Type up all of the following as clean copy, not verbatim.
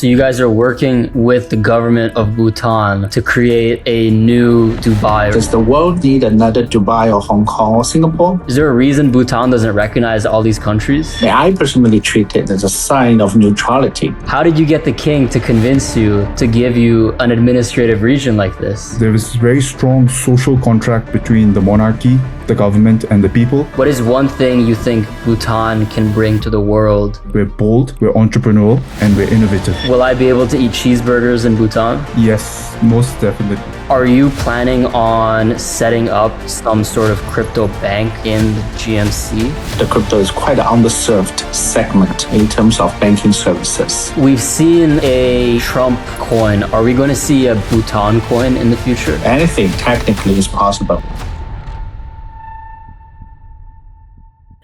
So you guys are working with the government of Bhutan to create a new Dubai. Does the world need another Dubai or Hong Kong or Singapore? Is there a reason Bhutan doesn't recognize all these countries? I personally treat it as a sign of neutrality. How did you get the king to convince you to give you an administrative region like this? There is a very strong social contract between the monarchy, the government, and the people. What is one thing you think Bhutan can bring to the world? We're bold, we're entrepreneurial, and we're innovative. Will I be able to eat cheeseburgers in Bhutan? Yes, most definitely. Are you planning on setting up some sort of crypto bank in the GMC? The crypto is quite an underserved segment in terms of banking services. We've seen a Trump coin. Are we going to see a Bhutan coin in the future? Anything technically is possible.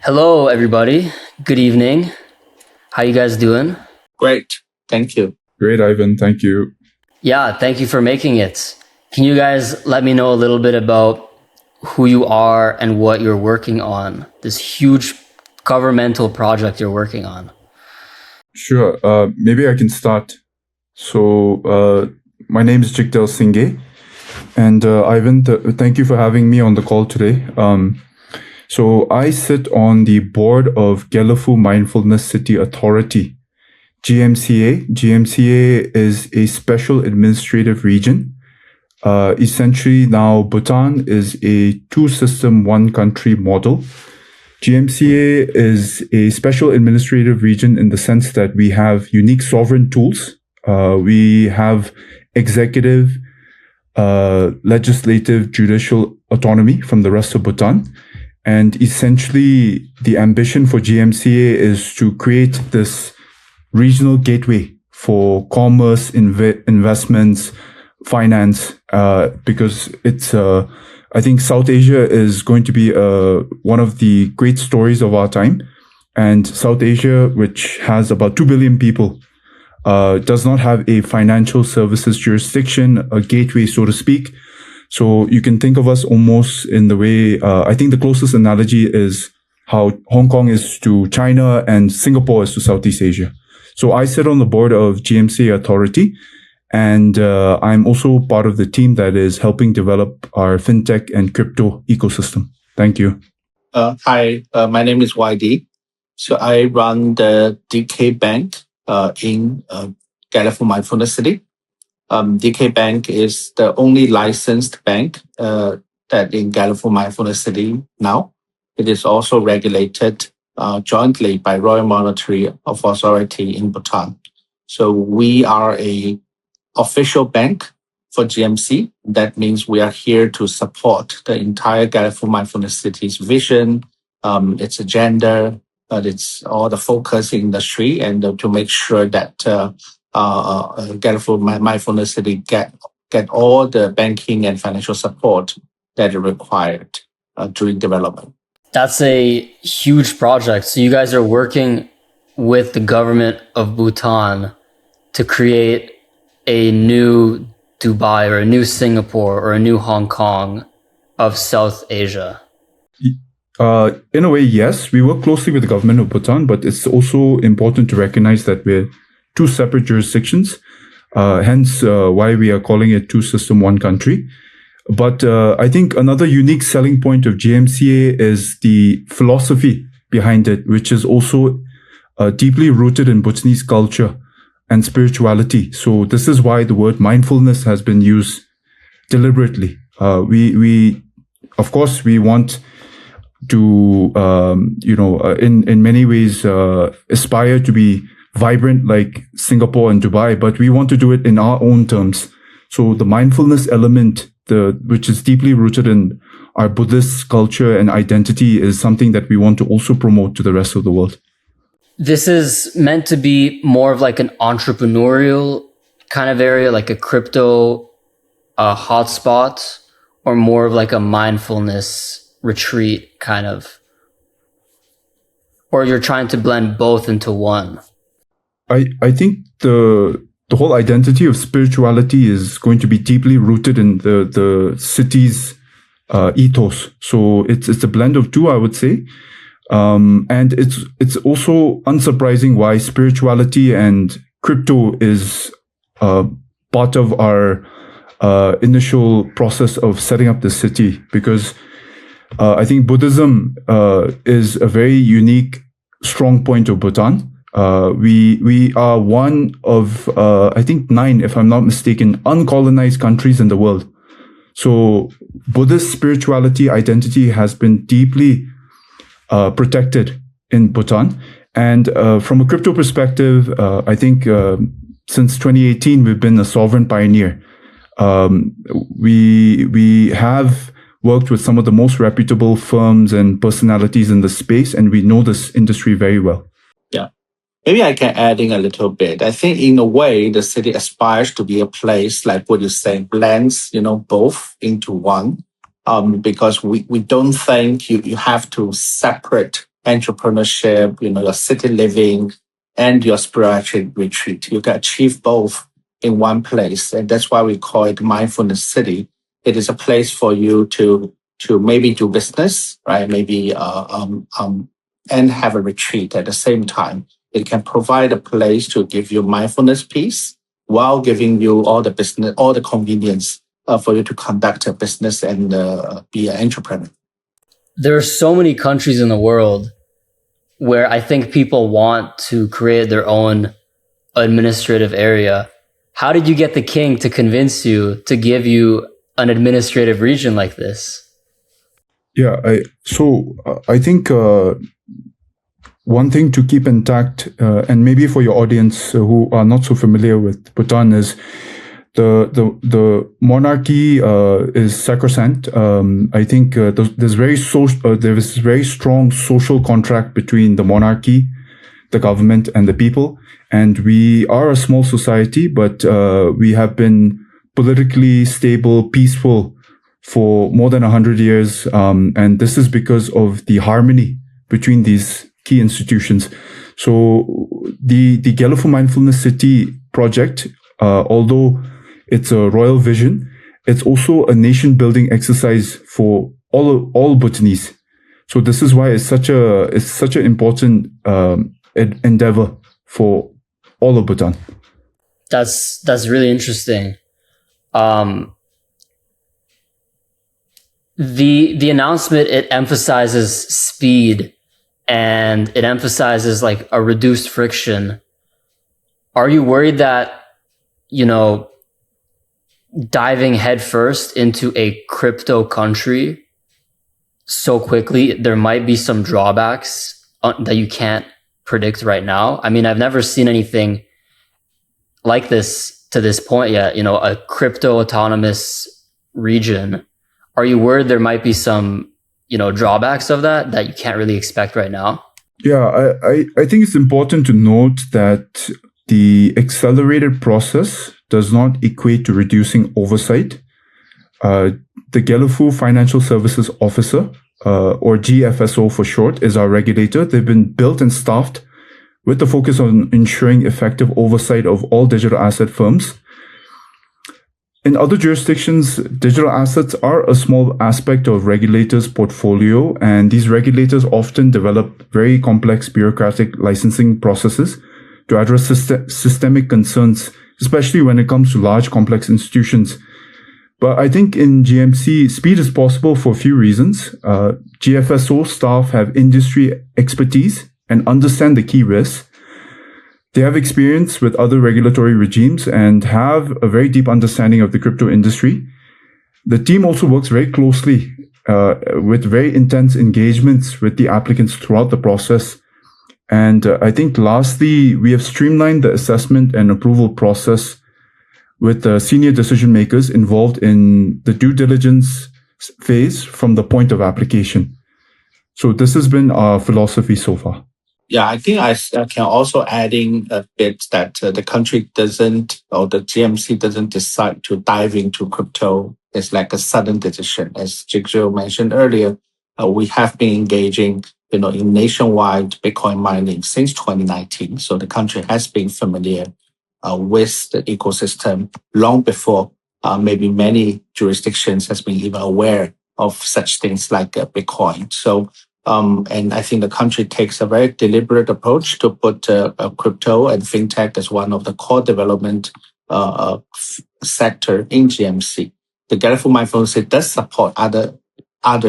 Hello, everybody. Good evening. How you guys doing? Great. Thank you. Great, Ivan. Thank you. Yeah, thank you for making it. Can you guys let me know a little bit about who you are and what you're working on? This huge governmental project you're working on. Sure. Maybe I can start. So, my name is Jigdrel Singay. And Ivan, thank you for having me on the call today. So I sit on the board of Gelephu Mindfulness City Authority, GMCA. GMCA is a special administrative region. Essentially now Bhutan is a two-system, one-country model. GMCA is a special administrative region in the sense that we have unique sovereign tools. We have executive, legislative, judicial autonomy from the rest of Bhutan. And essentially, the ambition for GMCA is to create this regional gateway for commerce, investments, finance, because it's, I think South Asia is going to be one of the great stories of our time. And South Asia, which has about 2 billion people, does not have a financial services jurisdiction, a gateway, so to speak. So you can think of us almost in the way, I think the closest analogy is how Hong Kong is to China and Singapore is to Southeast Asia. So I sit on the board of GMCA Authority, and I'm also part of the team that is helping develop our fintech and crypto ecosystem. Thank you. Hi, my name is YD. So I run the DK Bank in Gelephu Mindfulness City. DK Bank is the only licensed bank that in Gelephu Mindfulness City now. It is also regulated jointly by Royal Monetary Authority in Bhutan. So we are a official bank for GMC. That means we are here to support the entire Gelephu Mindfulness City's vision, its agenda, its all the focus industry, and to make sure that Gelephu Mindfulness City get all the banking and financial support that are required during development. That's a huge project. So you guys are working with the government of Bhutan to create a new Dubai or a new Singapore or a new Hong Kong of South Asia. In a way, yes, we work closely with the government of Bhutan, but it's also important to recognize that we're two separate jurisdictions, hence why we are calling it two system, one country. But I think another unique selling point of GMCA is the philosophy behind it, which is also deeply rooted in Bhutanese culture and spirituality. So this is why the word mindfulness has been used deliberately. We of course, we want to, in many ways, aspire to be vibrant like Singapore and Dubai, but we want to do it in our own terms. So the mindfulness element, which is deeply rooted in our Buddhist culture and identity, is something that we want to also promote to the rest of the world. This is meant to be more of like an entrepreneurial kind of area, like a crypto hotspot, or more of like a mindfulness retreat kind of, or you're trying to blend both into one? I think the whole identity of spirituality is going to be deeply rooted in the city's ethos. So it's a blend of two, I would say. And it's also unsurprising why spirituality and crypto is part of our initial process of setting up the city, because I think Buddhism is a very unique, strong point of Bhutan. We are one of I think 9, if I'm not mistaken, uncolonized countries in the world. So Buddhist spirituality identity has been deeply protected in Bhutan. And from a crypto perspective, I think since 2018, we've been a sovereign pioneer. We have worked with some of the most reputable firms and personalities in the space, and we know this industry very well. Yeah. Maybe I can add in a little bit. I think in a way, the city aspires to be a place, like what you say, blends, both into one. Because we don't think you have to separate entrepreneurship, your city living and your spiritual retreat. You can achieve both in one place. And that's why we call it mindfulness city. It is a place for you to maybe do business, right? Maybe, and have a retreat at the same time. It can provide a place to give you mindfulness peace while giving you all the business, all the convenience for you to conduct a business and be an entrepreneur. There are so many countries in the world where I think people want to create their own administrative area. How did you get the king to convince you to give you an administrative region like this? Yeah, I think one thing to keep intact, and maybe for your audience who are not so familiar with Bhutan, is the monarchy is sacrosanct. I think there's very strong social contract between the monarchy, the government, and the people. And we are a small society, but we have been politically stable, peaceful for more than 100 years. And this is because of the harmony between these key institutions. So the Gelephu Mindfulness City project, although it's a royal vision, it's also a nation-building exercise for all Bhutanese. So this is why it's such an important endeavor for all of Bhutan. That's really interesting. The announcement, it emphasizes speed and it emphasizes like a reduced friction. Are you worried that, diving headfirst into a crypto country so quickly, there might be some drawbacks that you can't predict right now? I mean, I've never seen anything like this to this point yet, a crypto autonomous region. Are you worried there might be some, drawbacks of that you can't really expect right now? Yeah, I think it's important to note that the accelerated process does not equate to reducing oversight. The Gelephu Financial Services Officer, or GFSO for short, is our regulator. They've been built and staffed with the focus on ensuring effective oversight of all digital asset firms. In other jurisdictions, digital assets are a small aspect of regulators' portfolio, and these regulators often develop very complex bureaucratic licensing processes to address systemic concerns, especially when it comes to large, complex institutions. But I think in GMC, speed is possible for a few reasons. GFSO staff have industry expertise and understand the key risks. They have experience with other regulatory regimes and have a very deep understanding of the crypto industry. The team also works very closely with very intense engagements with the applicants throughout the process. And I think lastly, we have streamlined the assessment and approval process with the senior decision makers involved in the due diligence phase from the point of application. So this has been our philosophy so far. Yeah, I think I can also add in a bit that the country doesn't, or the GMC doesn't decide to dive into crypto. It's like a sudden decision. As Jigdrel mentioned earlier, we have been engaging, in nationwide Bitcoin mining since 2019. So the country has been familiar with the ecosystem long before maybe many jurisdictions has been even aware of such things like Bitcoin. So And I think the country takes a very deliberate approach to put crypto and fintech as one of the core development sector in GMC. The Gelephu mindfulness City does support other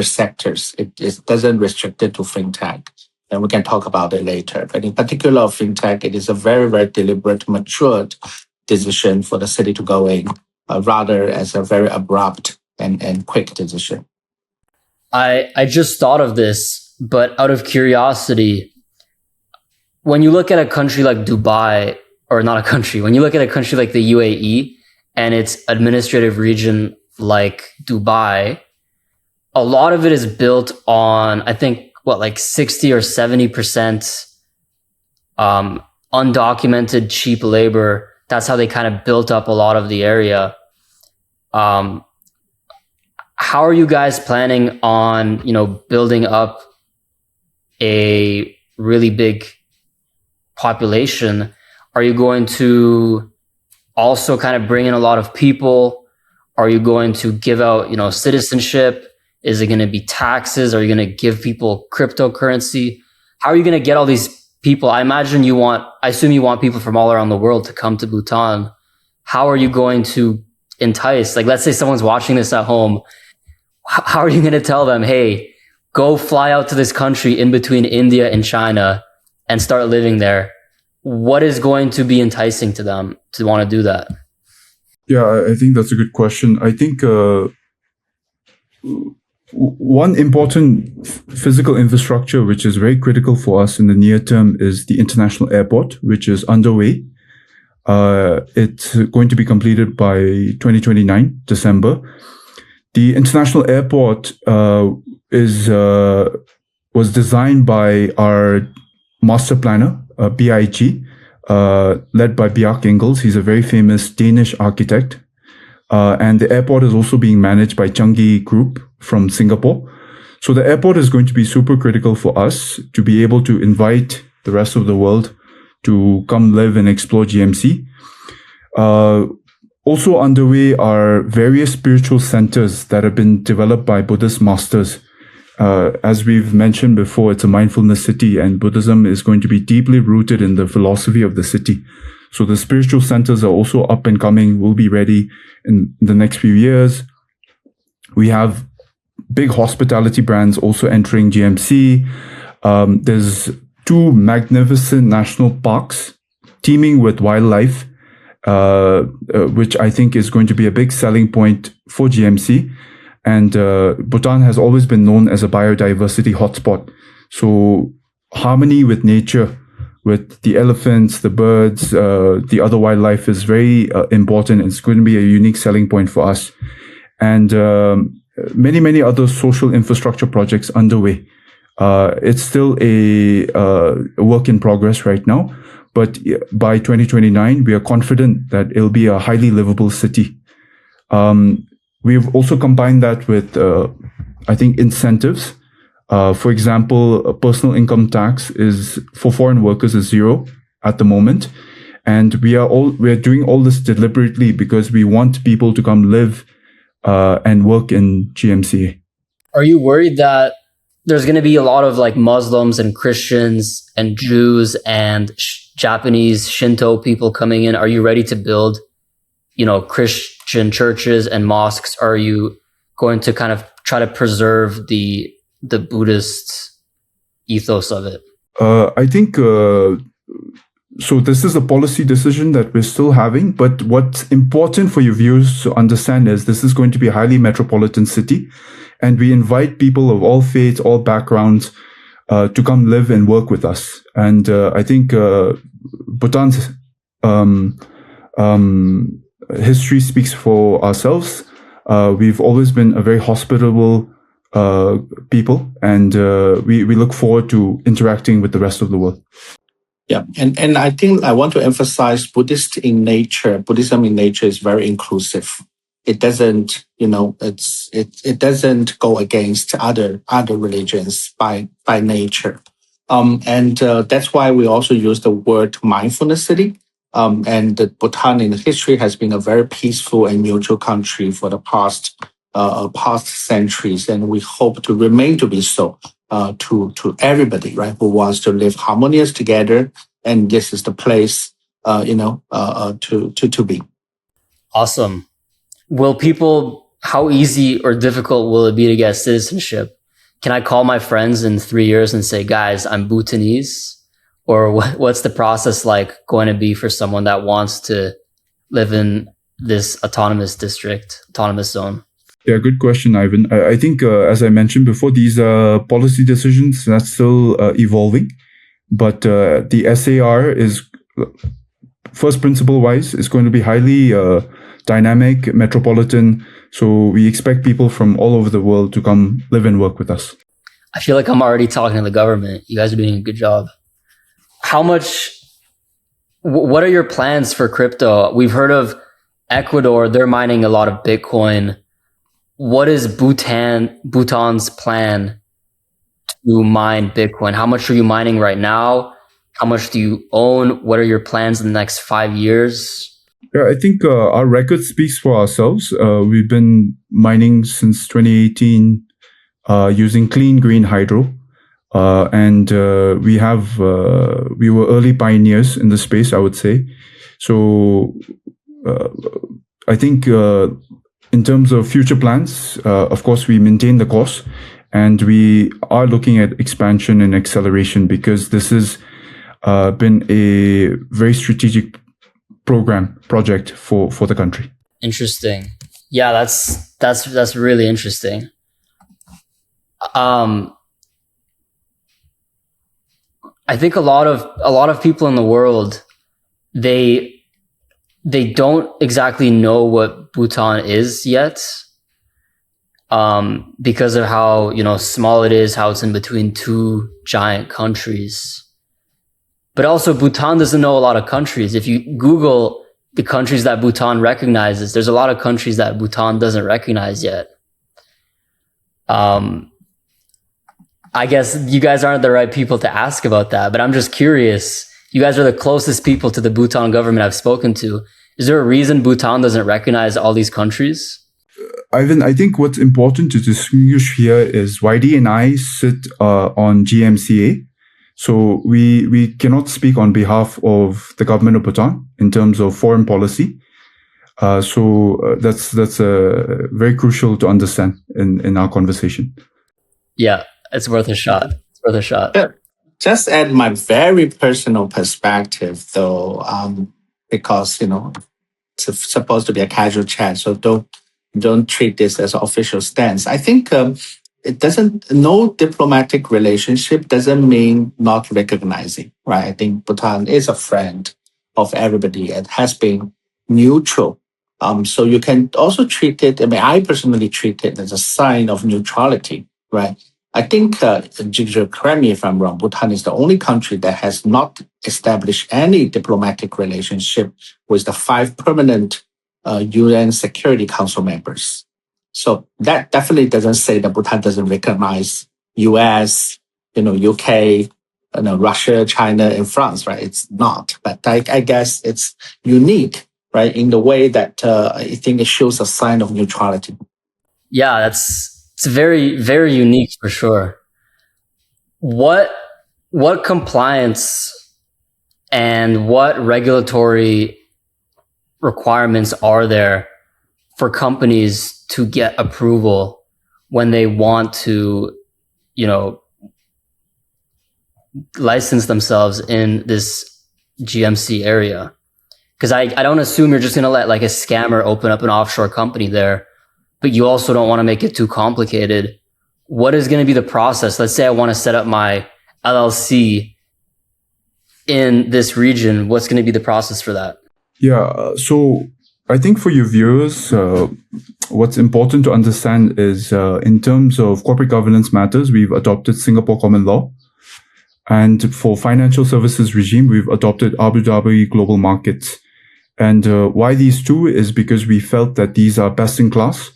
sectors. It doesn't restrict it to fintech. And we can talk about it later. But in particular of fintech, it is a very, very deliberate, matured decision for the city to go in, rather as a very abrupt and quick decision. I just thought of this, but out of curiosity, when you look at a country like Dubai, or not a country, when you look at a country like the UAE and its administrative region like Dubai, a lot of it is built on, I think, like 60 or 70% undocumented cheap labor. That's how they kind of built up a lot of the area. How are you guys planning on, building up a really big population? Are you going to also kind of bring in a lot of people? Are you going to give out, citizenship? Is it going to be taxes? Are you going to give people cryptocurrency? How are you going to get all these people? I assume you want people from all around the world to come to Bhutan. How are you going to entice? Like, let's say someone's watching this at home. How are you going to tell them, hey, go fly out to this country in between India and China and start living there? What is going to be enticing to them to want to do that? Yeah, I think that's a good question. I think one important physical infrastructure which is very critical for us in the near term is the international airport, which is underway. It's going to be completed by 2029, December. The international airport was designed by our master planner, BIG, led by Bjarke Ingels. He's a very famous Danish architect. And the airport is also being managed by Changi Group from Singapore. So the airport is going to be super critical for us to be able to invite the rest of the world to come live and explore GMC. Also underway are various spiritual centers that have been developed by Buddhist masters. As we've mentioned before, it's a mindfulness city, and Buddhism is going to be deeply rooted in the philosophy of the city. So the spiritual centers are also up and coming, will be ready in the next few years. We have big hospitality brands also entering GMC. There's 2 magnificent national parks teeming with wildlife, which I think is going to be a big selling point for GMC. And Bhutan has always been known as a biodiversity hotspot. So harmony with nature, with the elephants, the birds, the other wildlife is very important. It's going to be a unique selling point for us. And many, many other social infrastructure projects underway. It's still a work in progress right now. But by 2029, we are confident that it'll be a highly livable city. We've also combined that with, I think, incentives. For example, a personal income tax is for foreign workers is 0 at the moment. And we're doing all this deliberately because we want people to come live and work in GMCA. Are you worried that there's going to be a lot of like Muslims and Christians and Jews and Japanese Shinto people coming in? Are you ready to build, Christian churches and mosques? Are you going to kind of try to preserve the Buddhist ethos of it? I think so. This is a policy decision that we're still having. But what's important for your viewers to understand is this is going to be a highly metropolitan city, and we invite people of all faiths, all backgrounds, to come live and work with us. And I think Bhutan's history speaks for ourselves. We've always been a very hospitable people, and we look forward to interacting with the rest of the world. Yeah, and I think I want to emphasize Buddhism in nature is very inclusive. It doesn't, it doesn't go against other religions by nature. And that's why we also use the word mindfulness city. And Bhutan in history has been a very peaceful and neutral country for the past centuries, and we hope to remain to be so. to everybody, right, who wants to live harmonious together. And this is the place, to be. Awesome. How easy or difficult will it be to get citizenship? Can I call my friends in 3 years and say, guys, I'm Bhutanese? Or what's the process like going to be for someone that wants to live in this autonomous zone? Yeah, good question, Ivan. I think, as I mentioned before, these are policy decisions that's still evolving. But the SAR is, first principle wise, is going to be highly dynamic, metropolitan. So we expect people from all over the world to come live and work with us. I feel like I'm already talking to the government. You guys are doing a good job. What are your plans for crypto? We've heard of Ecuador. They're mining a lot of Bitcoin. What is Bhutan's plan to mine Bitcoin? How much are you mining right now? How much do you own? What are your plans in the next 5 years? Yeah, I think our record speaks for ourselves. We've been mining since 2018 using clean green hydro. And we were early pioneers in the space, I would say. So I think in terms of future plans, of course, we maintain the course and we are looking at expansion and acceleration because this has been a very strategic project for the country. Interesting. Yeah, that's really interesting. I think a lot of people in the world, they don't exactly know what Bhutan is yet, because of how small it is, how it's in between two giant countries. But also, Bhutan doesn't know a lot of countries. If you Google the countries that Bhutan recognizes, there's a lot of countries that Bhutan doesn't recognize yet. I guess you guys aren't the right people to ask about that, but I'm just curious. You guys are the closest people to the Bhutan government I've spoken to. Is there a reason Bhutan doesn't recognize all these countries? Ivan, I think what's important to distinguish here is YD and I sit on GMCA. So we cannot speak on behalf of the government of Bhutan in terms of foreign policy. So that's very crucial to understand in our conversation. Yeah, it's worth a shot. Yeah. Just add my very personal perspective, though, because it's supposed to be a casual chat, so don't treat this as an official stance. I think no diplomatic relationship doesn't mean not recognizing, right? I think Bhutan is a friend of everybody and has been neutral. So you can also treat it, I personally treat it as a sign of neutrality, right? I think, Jigdrel, correct me if I'm wrong, Bhutan is the only country that has not established any diplomatic relationship with the 5 permanent UN Security Council members. So that definitely doesn't say that Bhutan doesn't recognize US, UK, Russia, China, and France, right? It's not. But I guess it's unique, right, in the way that I think it shows a sign of neutrality. Yeah, it's very, very unique for sure. What compliance and what regulatory requirements are there for companies to get approval when they want to, license themselves in this GMC area? Because I don't assume you're just going to let like a scammer open up an offshore company there, but you also don't want to make it too complicated. What is going to be the process? Let's say I want to set up my LLC in this region. What's going to be the process for that? Yeah, so I think for your viewers, what's important to understand is in terms of corporate governance matters, we've adopted Singapore common law. And for financial services regime, we've adopted Abu Dhabi global markets. And why these two is because we felt that these are best in class.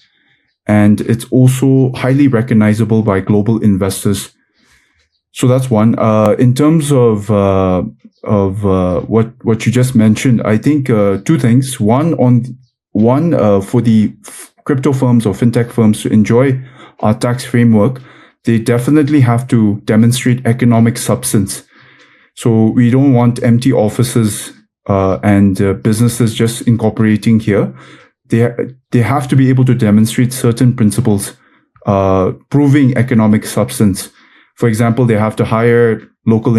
And it's also highly recognizable by global investors. So that's one. In terms of what you just mentioned, I think two things. One for the crypto firms or fintech firms to enjoy our tax framework, they definitely have to demonstrate economic substance. So we don't want empty offices and businesses just incorporating here. They have to be able to demonstrate certain principles, proving economic substance. For example, they have to hire local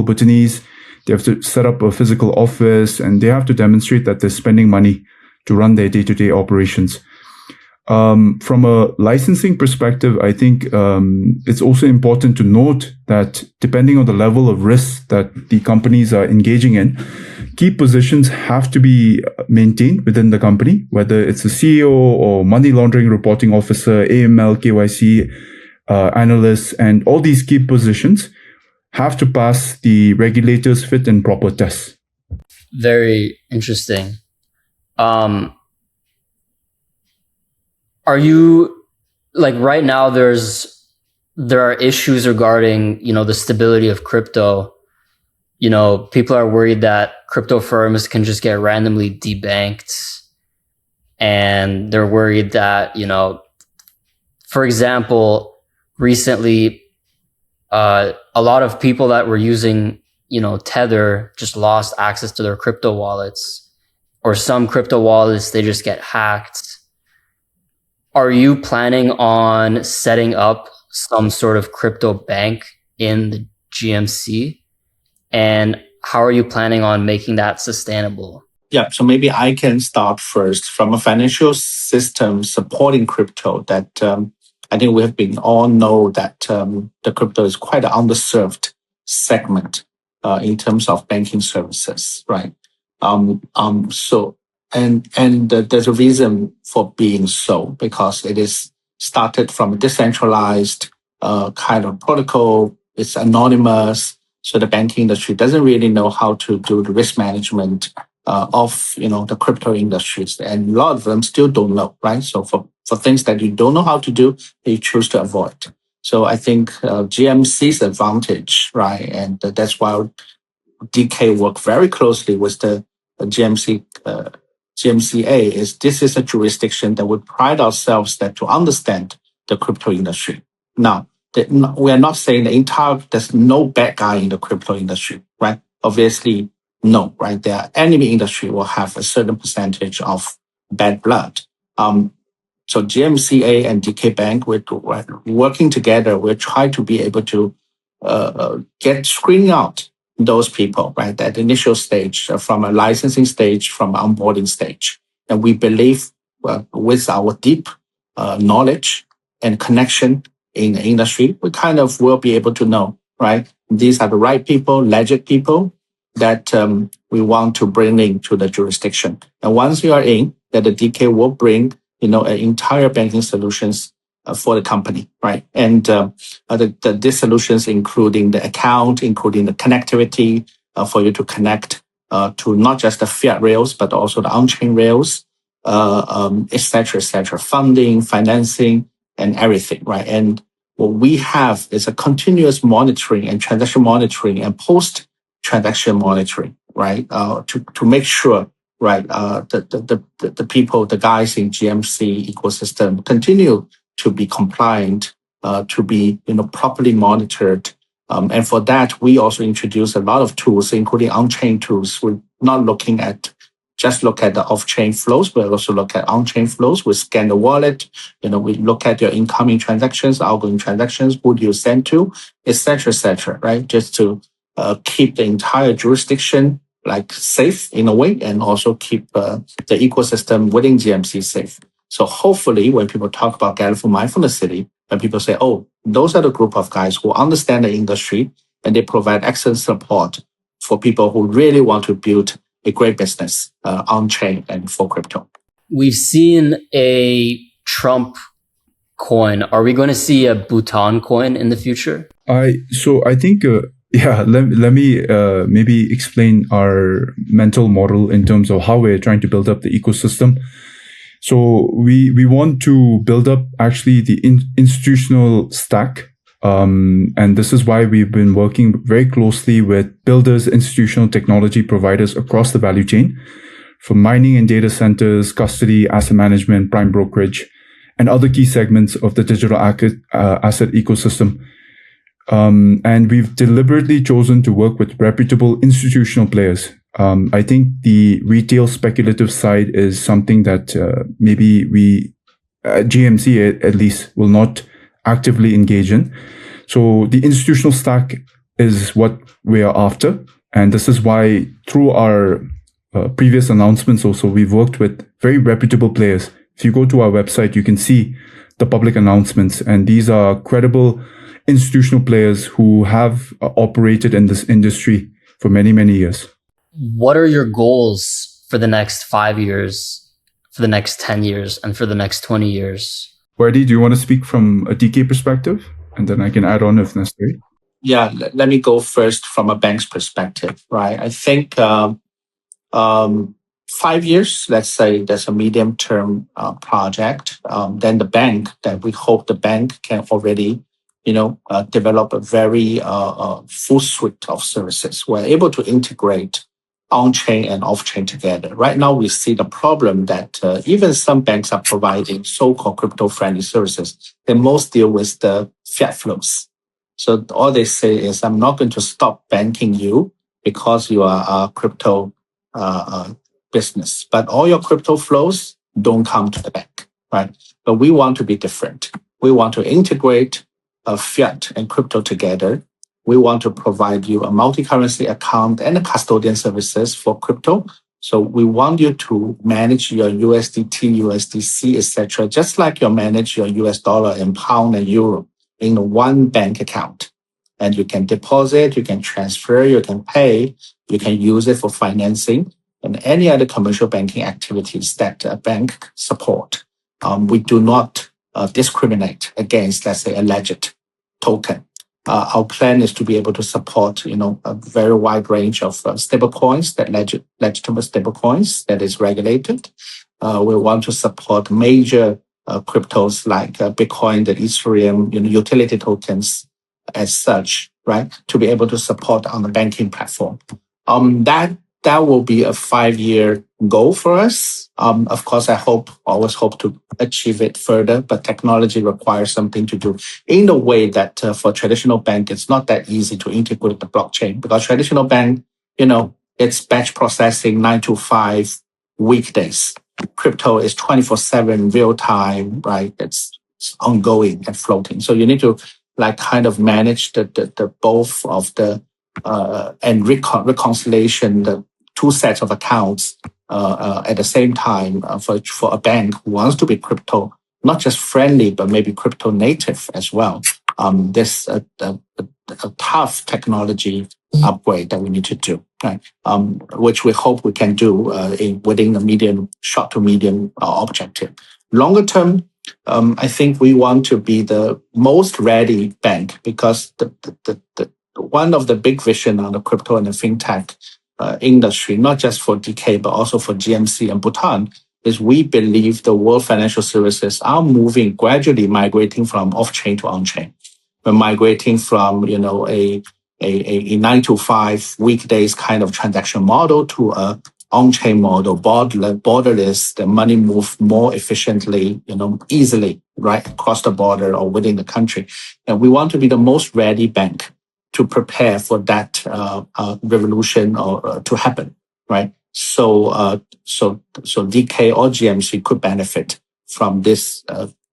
Bhutanese. They have to set up a physical office, and they have to demonstrate that they're spending money to run their day-to-day operations. From a licensing perspective, I think it's also important to note that depending on the level of risk that the companies are engaging in, key positions have to be maintained within the company, whether it's a CEO or money laundering reporting officer, AML, KYC, analysts, and all these key positions have to pass the regulator's fit and proper tests. Very interesting. Are you, like, right now there are issues regarding, the stability of crypto. People are worried that crypto firms can just get randomly debanked, and they're worried that, for example, recently, a lot of people that were using, Tether just lost access to their crypto wallets, or some crypto wallets, they just get hacked. Are you planning on setting up some sort of crypto bank in the GMC? And how are you planning on making that sustainable? Yeah, so maybe I can start first from a financial system supporting crypto that I think we have been all know that the crypto is quite an underserved segment in terms of banking services, right? There's a reason for being so, because it is started from a decentralized kind of protocol. It's anonymous, so the banking industry doesn't really know how to do the risk management of the crypto industries, and a lot of them still don't know, right? So for things that you don't know how to do, you choose to avoid. So I think GMC's advantage, right, and that's why DK work very closely with the GMCA, is this is a jurisdiction that we pride ourselves that to understand the crypto industry. Now, we are not saying there's no bad guy in the crypto industry, right? Obviously, no, right? Any industry will have a certain percentage of bad blood. So GMCA and DK Bank, we're working together. We're trying to be able to screen out those people, right? That initial stage, from a licensing stage, from an onboarding stage. And we believe with our deep knowledge and connection in the industry, we kind of will be able to know, right? These are the right people, legit people that we want to bring into the jurisdiction. And once you are in, that the DK will bring, an entire banking solutions for the company, right? And these solutions, including the account, including the connectivity for you to connect to not just the fiat rails, but also the on-chain rails, et cetera, funding, financing, and everything, right? And what we have is a continuous monitoring and transaction monitoring and post-transaction monitoring, right? To make sure, right, the people, the guys in GMC ecosystem continue to be compliant, to be properly monitored. And for that, we also introduce a lot of tools, including on-chain tools. We're not looking at just look at the off-chain flows, but also look at on-chain flows. We scan the wallet, we look at your incoming transactions, outgoing transactions, who do you send to, et cetera, right? Just to keep the entire jurisdiction safe in a way, and also keep the ecosystem within GMC safe. So hopefully when people talk about Gelephu Mindfulness City, when people say, oh, those are the group of guys who understand the industry and they provide excellent support for people who really want to build a great business on-chain and for crypto. We've seen a Trump coin. Are we going to see a Bhutan coin in the future? I think let me maybe explain our mental model in terms of how we're trying to build up the ecosystem. So we want to build up actually the institutional stack. And this is why we've been working very closely with builders, institutional technology providers across the value chain, from mining and data centers, custody, asset management, prime brokerage. and other key segments of the digital asset ecosystem. And we've deliberately chosen to work with reputable institutional players. I think the retail speculative side is something that maybe we, GMCA at least, will not actively engage in. So the institutional stack is what we are after. And this is why through our previous announcements also, we've worked with very reputable players. If you go to our website, you can see the public announcements. And these are credible institutional players who have operated in this industry for many, many years. What are your goals for the next 5 years, for the next 10 years, and for the next 20 years? Wardy, do you want to speak from a DK perspective? And then I can add on if necessary. Yeah, let me go first from a bank's perspective, right? I think 5 years, let's say that's a medium-term project. Then the bank, that we hope the bank can already, develop a very full suite of services. We're able to integrate on-chain and off-chain together. Right now, we see the problem that even some banks are providing so-called crypto-friendly services. They most deal with the fiat flows. So all they say is, I'm not going to stop banking you because you are a crypto business. But all your crypto flows don't come to the bank, right? But we want to be different. We want to integrate fiat and crypto together. We want to provide you a multi-currency account and a custodian services for crypto. So we want you to manage your USDT, USDC, etc., just like you manage your US dollar and pound and euro in one bank account. And you can deposit, you can transfer, you can pay, you can use it for financing and any other commercial banking activities that a bank support. We do not discriminate against, let's say, a legit token. Our plan is to be able to support, a very wide range of stable coins, that legitimate stable coins that is regulated. We want to support major cryptos like Bitcoin, the Ethereum, utility tokens as such, right? To be able to support on the banking platform. That will be a 5-year goal for us. Of course, always hope to achieve it further, but technology requires something to do in the way that for traditional bank, it's not that easy to integrate the blockchain because traditional bank, it's batch processing 9 to 5 weekdays. Crypto is 24/7 real time, right? It's ongoing and floating. So you need to kind of manage the both of the and reconciliation, the two sets of accounts at the same time for a bank who wants to be crypto, not just friendly, but maybe crypto native as well. There's a tough technology upgrade that we need to do, right? Which we hope we can do within the short to medium objective. Longer term, I think we want to be the most ready bank because the one of the big vision on the crypto and the fintech industry, not just for DK, but also for GMC and Bhutan, is we believe the world financial services are gradually migrating from off-chain to on-chain. We're migrating from, a 9 to 5 weekdays kind of transaction model to a on-chain model, borderless, the money move more efficiently, easily, right, across the border or within the country. And we want to be the most ready bank to prepare for that revolution or to happen, right? So DK or GMC could benefit from this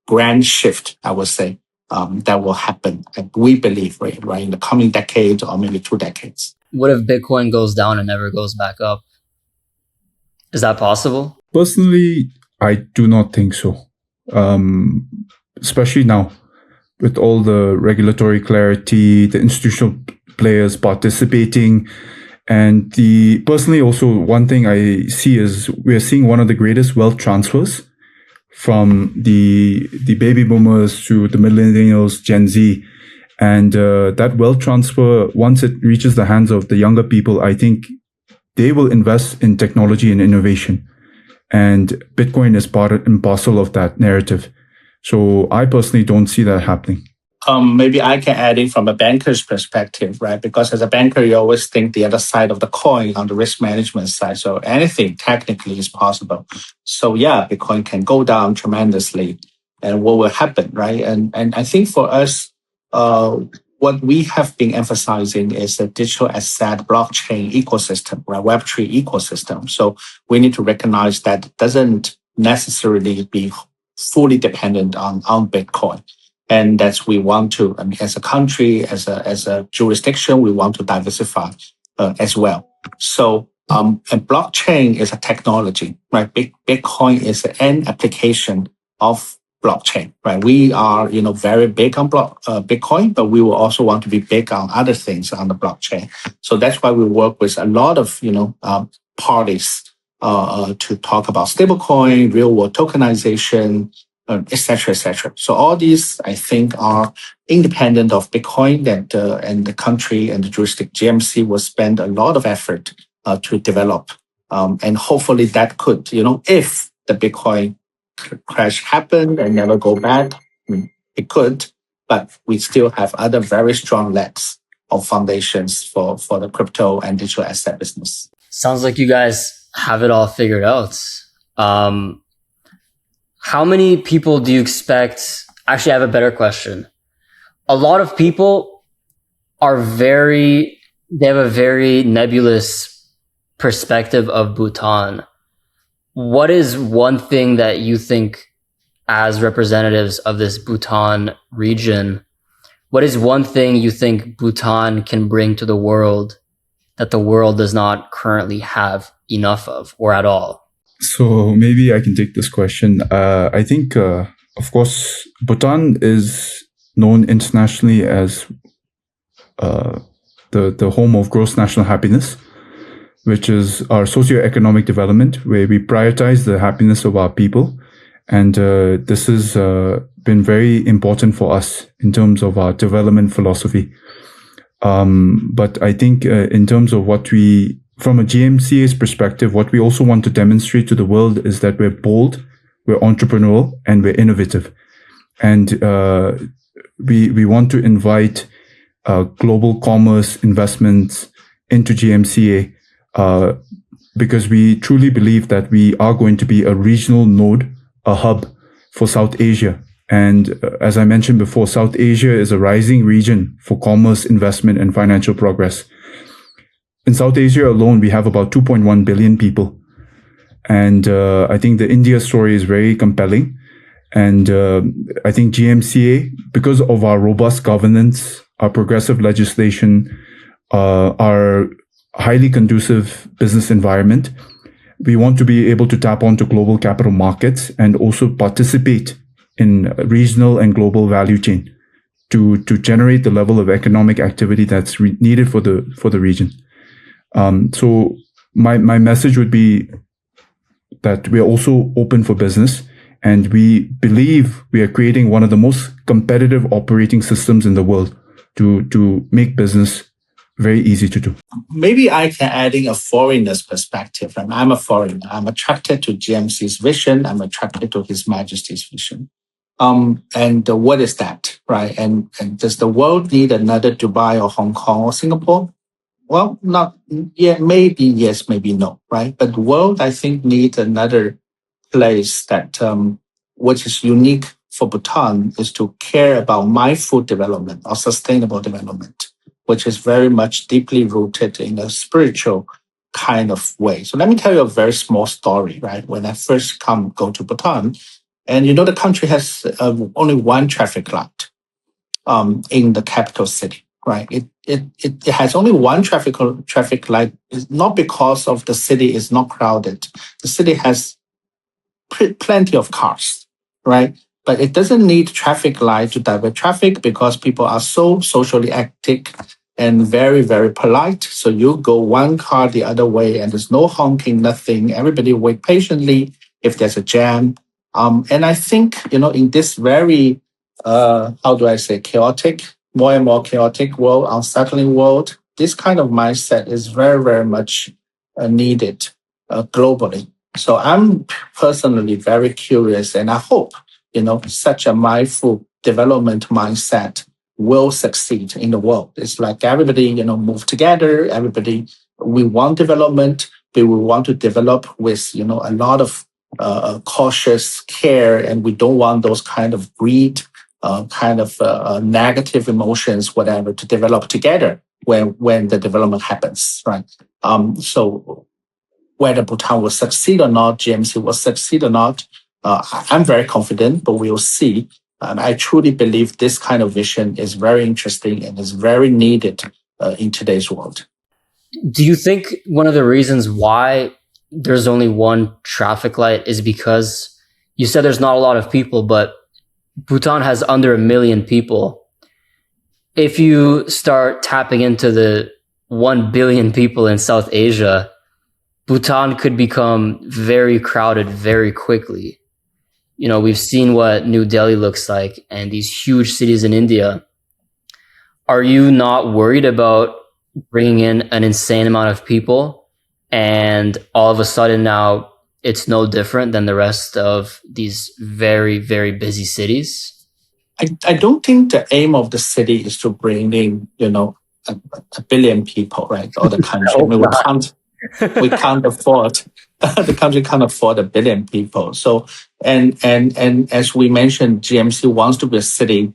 grand shift, I would say, that will happen. And we believe, right, in the coming decade or maybe 2 decades. What if Bitcoin goes down and never goes back up? Is that possible? Personally, I do not think so. Especially now, with all the regulatory clarity, the institutional players participating, and personally also one thing I see is we're seeing one of the greatest wealth transfers from the baby boomers to the millennials, Gen Z. And that wealth transfer, once it reaches the hands of the younger people, I think they will invest in technology and innovation. And Bitcoin is part and parcel of that narrative. So I personally don't see that happening. Maybe I can add in from a banker's perspective, right? Because as a banker, you always think the other side of the coin on the risk management side. So anything technically is possible. So yeah, Bitcoin can go down tremendously. and what will happen, right? And I think for us, what we have been emphasizing is a digital asset blockchain ecosystem, right? Web3 ecosystem. So we need to recognize that it doesn't necessarily be fully dependent on Bitcoin. And that's we want to, I mean, as a country, as a jurisdiction, we want to diversify as well. So, and blockchain is a technology, right? Bitcoin is an application of blockchain, right? We are, very big on Bitcoin, but we will also want to be big on other things on the blockchain. So that's why we work with a lot of, parties to talk about stablecoin, real world tokenization, et cetera, et cetera. So all these, I think, are independent of Bitcoin, that and the country and the jurisdiction GMC will spend a lot of effort to develop. And hopefully that could, if the Bitcoin crash happened and never go back, it could, but we still have other very strong legs of foundations for the crypto and digital asset business. Sounds like you guys have it all figured out. How many people do you expect? Actually, I have a better question. A lot of people they have a very nebulous perspective of Bhutan. What is one thing that you think, as representatives of this Bhutan region, what is one thing you think Bhutan can bring to the world that the world does not currently have enough of or at all? So maybe I can take this question. I think, of course, Bhutan is known internationally as the home of gross national happiness, which is our socioeconomic development, where we prioritize the happiness of our people. And this has been very important for us in terms of our development philosophy. But I think in terms of from a GMCA's perspective, what we also want to demonstrate to the world is that we're bold, we're entrepreneurial, and we're innovative. And we want to invite global commerce investments into GMCA because we truly believe that we are going to be a regional node, a hub for South Asia. And as I mentioned before, South Asia is a rising region for commerce, investment, and financial progress. In South Asia alone, we have about 2.1 billion people. And I think the India story is very compelling. And I think GMCA, because of our robust governance, our progressive legislation, our highly conducive business environment, we want to be able to tap onto global capital markets and also participate in regional and global value chain to generate the level of economic activity that's needed for the region. So my message would be that we are also open for business, and we believe we are creating one of the most competitive operating systems in the world to make business very easy to do. Maybe I can add in a foreigner's perspective. And I'm a foreigner. I'm attracted to GMC's vision. I'm attracted to His Majesty's vision. And what is that, right? And does the world need another Dubai or Hong Kong or Singapore? Well, not yet. Maybe yes, maybe no, right? But the world, I think, needs another place that which is unique for Bhutan is to care about mindful development or sustainable development, which is very much deeply rooted in a spiritual kind of way. So let me tell you a very small story, right? When I first go to Bhutan, and the country has only one traffic light in the capital city, right? It has only one traffic light. It's not because of the city is not crowded. The city has plenty of cars, right? But it doesn't need traffic light to divert traffic because people are so socially active and very, very polite. So you go one car the other way and there's no honking, nothing. Everybody wait patiently if there's a jam. And I think, in this very, chaotic, more and more chaotic world, unsettling world, this kind of mindset is very, very much needed globally. So I'm personally very curious, and I hope, such a mindful development mindset will succeed in the world. It's like everybody, move together. Everybody, we want development, but we want to develop with, a lot of cautious care, and we don't want those kind of greed, negative emotions, whatever, to develop together when the development happens, right? So whether Bhutan will succeed or not, GMC will succeed or not, I'm very confident, but we'll see. I truly believe this kind of vision is very interesting and is very needed in today's world. Do you think one of the reasons why there's only one traffic light is because you said there's not a lot of people, but Bhutan has under 1 million people. If you start tapping into the 1 billion people in South Asia, Bhutan could become very crowded very quickly. You know, we've seen what New Delhi looks like and these huge cities in India. Are you not worried about bringing in an insane amount of people and all of a sudden now it's no different than the rest of these very, very busy cities? I don't think the aim of the city is to bring in, a billion people, right? Or the country. I mean, we can't afford, the country can't afford 1 billion people. So, and as we mentioned, GMC wants to be a city.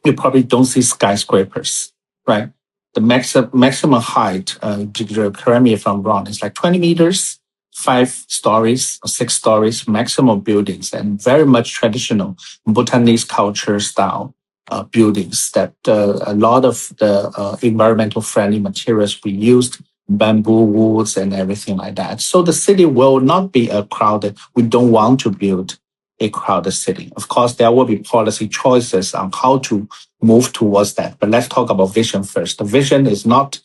You probably don't see skyscrapers, right? The maximum height, Jigdrel, correct me if I'm wrong, is like 20 meters, 5 stories or 6 stories, maximum buildings, and very much traditional Bhutanese culture style buildings that a lot of the environmental friendly materials we used, bamboo woods and everything like that. So the city will not be a crowded. We don't want to build a crowded city. Of course, there will be policy choices on how to move towards that. But let's talk about vision first. The vision is not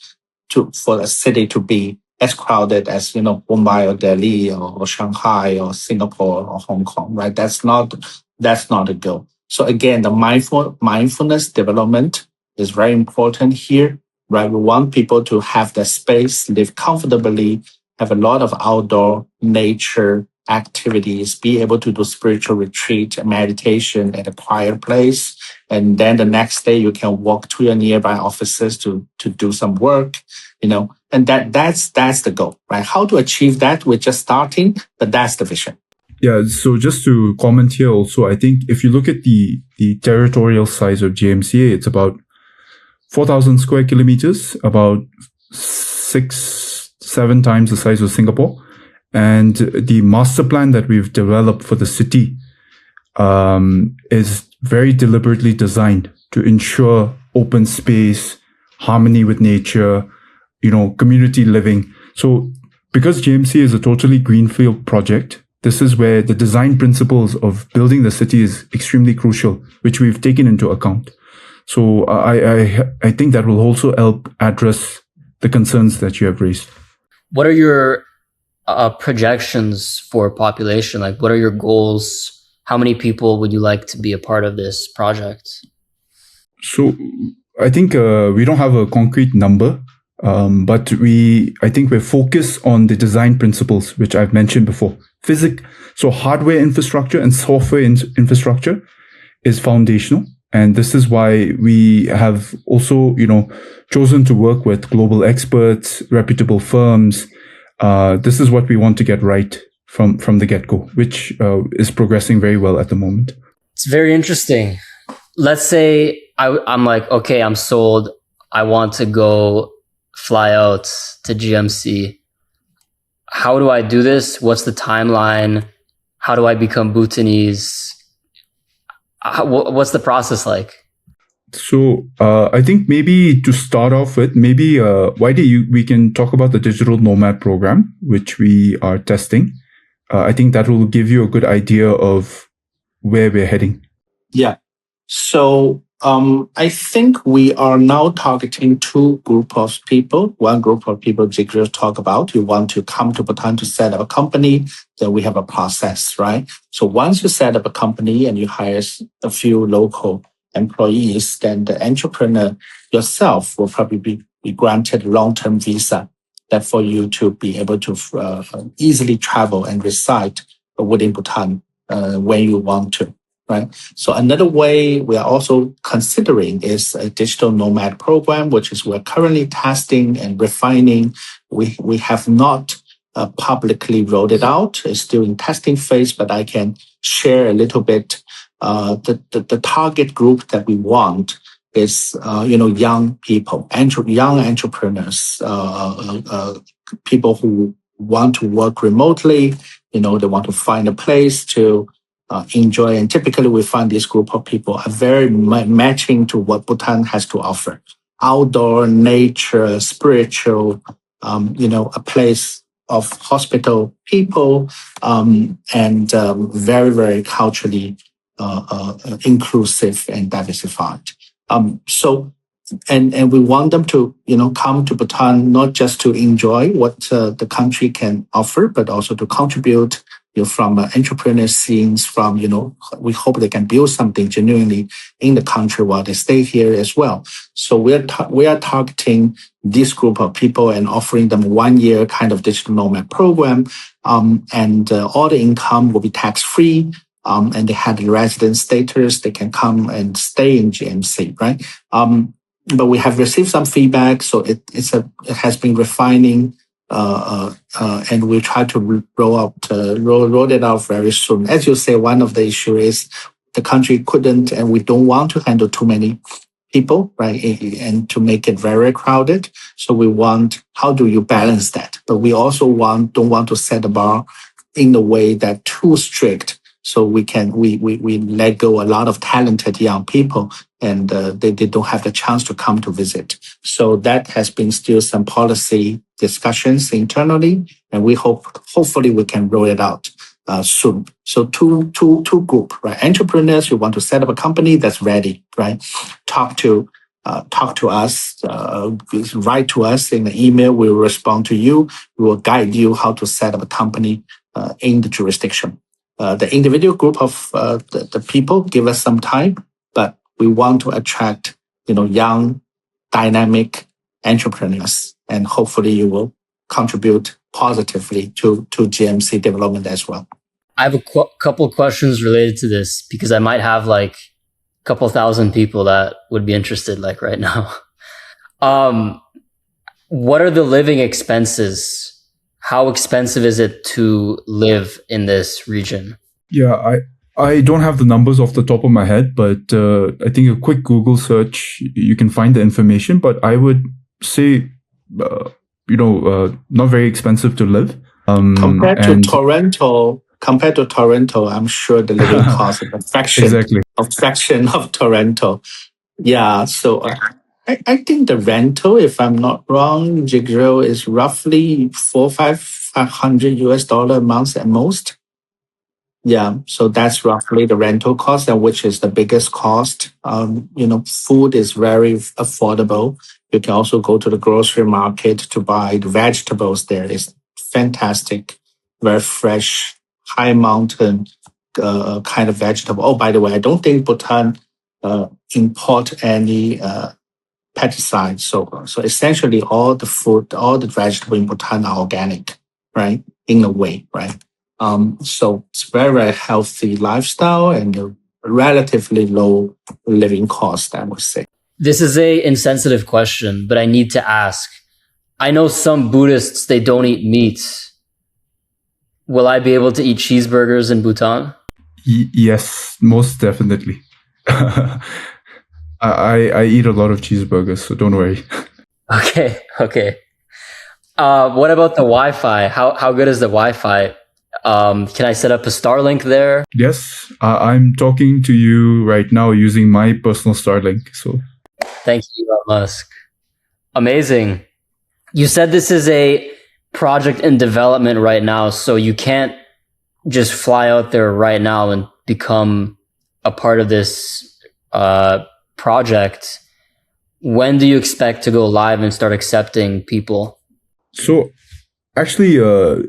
for a city to be as crowded as, Mumbai or Delhi or Shanghai or Singapore or Hong Kong, right? That's not a goal. So again, the mindfulness development is very important here, right? We want people to have the space, live comfortably, have a lot of outdoor nature activities, be able to do spiritual retreat and meditation at a quiet place. And then the next day you can walk to your nearby offices to do some work, and that's the goal, right? How to achieve that? We're just starting, but that's the vision. Yeah. So just to comment here also, I think if you look at the territorial size of GMCA, it's about 4,000 square kilometers, about 6-7 times the size of Singapore. And the master plan that we've developed for the city is very deliberately designed to ensure open space, harmony with nature, community living. So because GMC is a totally greenfield project, this is where the design principles of building the city is extremely crucial, which we've taken into account. So I think that will also help address the concerns that you have raised. What are your projections for population? Like, what are your goals? How many people would you like to be a part of this project? So I think we don't have a concrete number, but I think we're focused on the design principles, which I've mentioned before. So hardware infrastructure and software infrastructure is foundational. And this is why we have also, chosen to work with global experts, reputable firms. This is what we want to get right from the get-go, which is progressing very well at the moment. It's very interesting. Let's say I'm like, okay, I'm sold. I want to go fly out to GMC. How do I do this? What's the timeline? How do I become Bhutanese? What's the process like? So I think maybe to start off with, we can talk about the digital nomad program, which we are testing. I think that will give you a good idea of where we're heading. Yeah. So I think we are now targeting 2 groups of people. One group of people Jigdrel talk about, you want to come to Bhutan to set up a company, then we have a process, right? So once you set up a company and you hire a few local employees, then the entrepreneur yourself will probably be granted long-term visa that for you to be able to easily travel and reside within Bhutan when you want to. Right. So another way we are also considering is a digital nomad program, which is we're currently testing and refining. We have not publicly rolled it out. It's still in testing phase, but I can share a little bit. The target group that we want is young people, young entrepreneurs, people who want to work remotely. They want to find a place to enjoy. And typically, we find this group of people are very matching to what Bhutan has to offer: outdoor, nature, spiritual. A place of hospital people, and very, very culturally inclusive and diversified. And we want them to, come to Bhutan not just to enjoy what the country can offer, but also to contribute, from entrepreneur scenes. We hope they can build something genuinely in the country while they stay here as well. So we are targeting this group of people and offering them 1 year kind of digital nomad program, and all the income will be tax free. And they have the resident status, they can come and stay in GMC, right? But we have received some feedback, so it has been refining, and we try to roll it out very soon. As you say, one of the issues is the country couldn't, and we don't want to handle too many people, right? And to make it very crowded. So we want, how do you balance that? But we also don't want to set the bar in a way that too strict. So we let go a lot of talented young people, and they don't have the chance to come to visit. So that has been still some policy discussions internally, and we hopefully we can roll it out soon. So two group, right? Entrepreneurs who want to set up a company that's ready, right? Talk to us, write to us in the email. We will respond to you. We will guide you how to set up a company in the jurisdiction. The individual group of the people give us some time, but we want to attract, young, dynamic entrepreneurs, and hopefully you will contribute positively to GMC development as well. I have a couple questions related to this because I might have like a couple thousand people that would be interested, like right now. What are the living expenses? How expensive is it to live in this region? Yeah, I don't have the numbers off the top of my head, but I think a quick Google search, you can find the information. But I would say, not very expensive to live. Compared to Toronto, I'm sure the living cost is a fraction of Toronto. Yeah, so I think the rental, if I'm not wrong, Jigdrel is roughly $500 a month at most. Yeah, so that's roughly the rental cost, and which is the biggest cost. Food is very affordable. You can also go to the grocery market to buy the vegetables there. It's fantastic, very fresh, high mountain kind of vegetable. Oh, by the way, I don't think Bhutan import any pesticides. So essentially all the food, all the vegetable in Bhutan are organic, right? In a way, right? So it's very, very healthy lifestyle and a relatively low living cost, I would say. This is a insensitive question, but I need to ask. I know some Buddhists, they don't eat meat. Will I be able to eat cheeseburgers in Bhutan? Yes, most definitely. I eat a lot of cheeseburgers, so don't worry. Okay. What about the Wi-Fi? How good is the Wi-Fi? Can I set up a Starlink there? Yes, I'm talking to you right now using my personal Starlink. So, thank you, Elon Musk. Amazing. You said this is a project in development right now, so you can't just fly out there right now and become a part of this project. When do you expect to go live and start accepting people? So actually,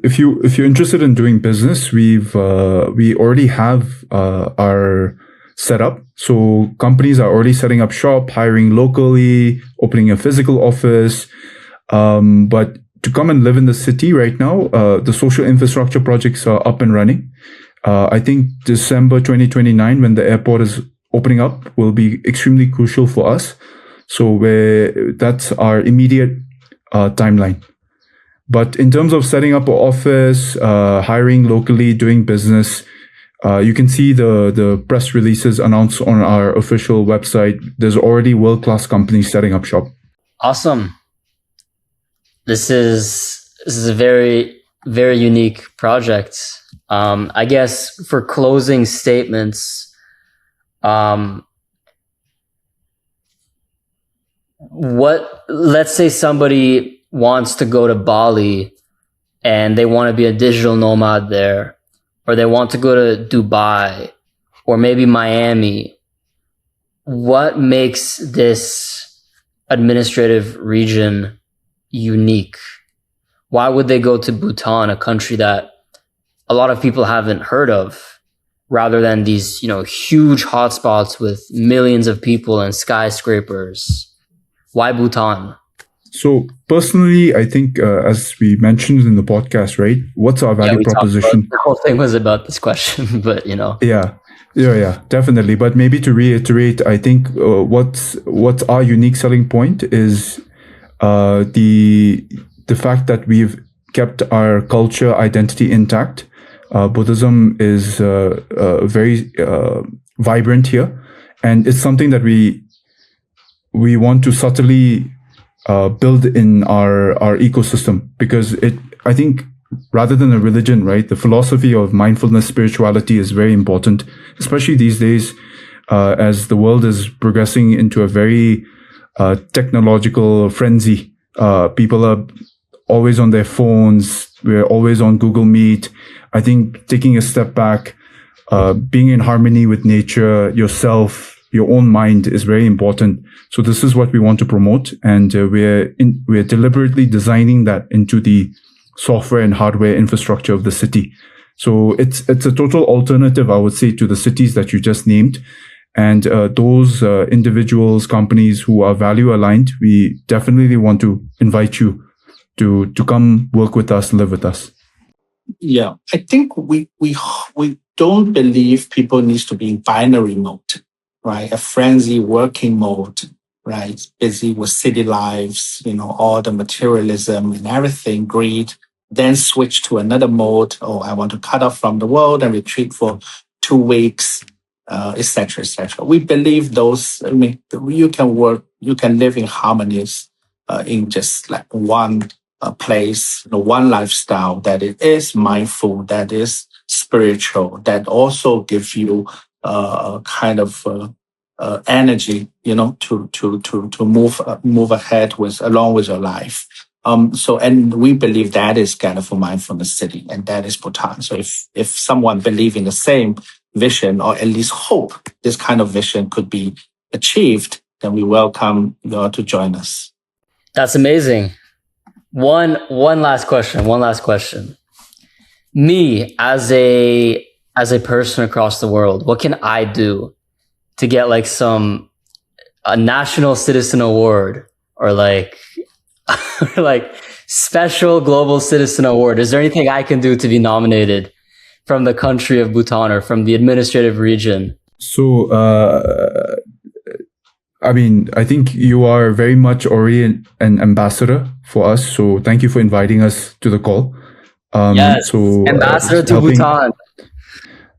if you're interested in doing business, we already have our setup. So companies are already setting up shop, hiring locally, opening a physical office. But to come and live in the city right now, the social infrastructure projects are up and running. I think December 2029, when the airport is opening up, will be extremely crucial for us. So that's our immediate timeline. But in terms of setting up an office, hiring locally, doing business, you can see the press releases announced on our official website. There's already world-class companies setting up shop. Awesome. This is a very, very unique project. I guess for closing statements, let's say somebody wants to go to Bali and they want to be a digital nomad there, or they want to go to Dubai or maybe Miami. What makes this administrative region unique? Why would they go to Bhutan, a country that a lot of people haven't heard of, rather than these, huge hotspots with millions of people and skyscrapers? Why Bhutan? So personally, I think, as we mentioned in the podcast, right? What's our value proposition? The whole thing was about this question, but Yeah, definitely. But maybe to reiterate, I think what's our unique selling point is the fact that we've kept our culture identity intact. Buddhism is very vibrant here, and it's something that we want to subtly build in our ecosystem, because I think rather than a religion, right, the philosophy of mindfulness, spirituality is very important, especially these days as the world is progressing into a very technological frenzy. People are always on their phones. We're always on Google Meet. I think taking a step back, being in harmony with nature, yourself, your own mind is very important. So this is what we want to promote, and we're deliberately designing that into the software and hardware infrastructure of the city. So it's a total alternative, I would say, to the cities that you just named. And those individuals, companies who are value aligned, we definitely want to invite you to come work with us, live with us. Yeah, I think we don't believe people needs to be in binary mode, right? A frenzy working mode, right? Busy with city lives, all the materialism and everything, greed, then switch to another mode. Oh, I want to cut off from the world and retreat for 2 weeks, et cetera, et cetera. We believe those, you can work, you can live in harmonies in just like one place, one lifestyle that it is mindful, that is spiritual, that also gives you kind of energy, to move ahead along with your life. And we believe that is Gelephu Mindfulness City, and that is Bhutan. So if someone believes in the same vision, or at least hope this kind of vision could be achieved, then we welcome you all to join us. That's amazing. One last question. Me as a person across the world, what can I do to get like a national citizen award, or like special global citizen award? Is there anything I can do to be nominated from the country of Bhutan or from the administrative region? So, I think you are very much already an ambassador for us. So thank you for inviting us to the call. Yes, ambassador to Bhutan.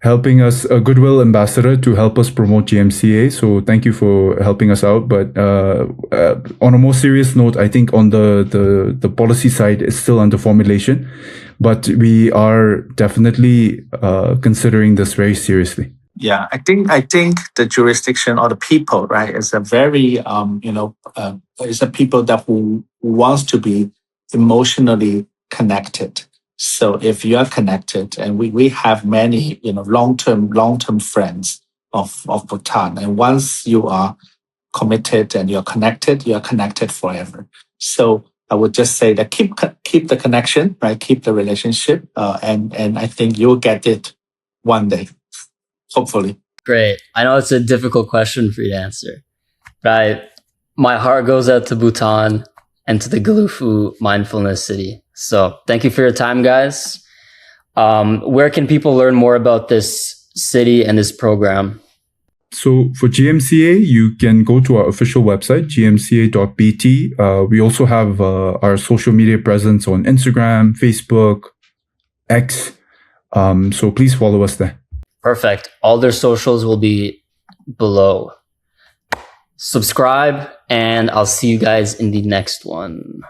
Helping us, a goodwill ambassador to help us promote GMCA. So thank you for helping us out. But on a more serious note, I think on the policy side, it's still under formulation. But we are definitely considering this very seriously. Yeah, I think the jurisdiction or the people, right, is a very is a people that who wants to be emotionally connected. So if you are connected, and we have many long-term friends of Bhutan, and once you are committed and you're connected forever. So I would just say that keep the connection, right? Keep the relationship, and I think you'll get it one day. Hopefully. Great. I know it's a difficult question for you to answer, but my heart goes out to Bhutan and to the Gelephu Mindfulness City. So thank you for your time, guys. Where can people learn more about this city and this program? So for GMCA, you can go to our official website, gmca.bt. We also have our social media presence on Instagram, Facebook, X. So please follow us there. Perfect. All their socials will be below. Subscribe, and I'll see you guys in the next one.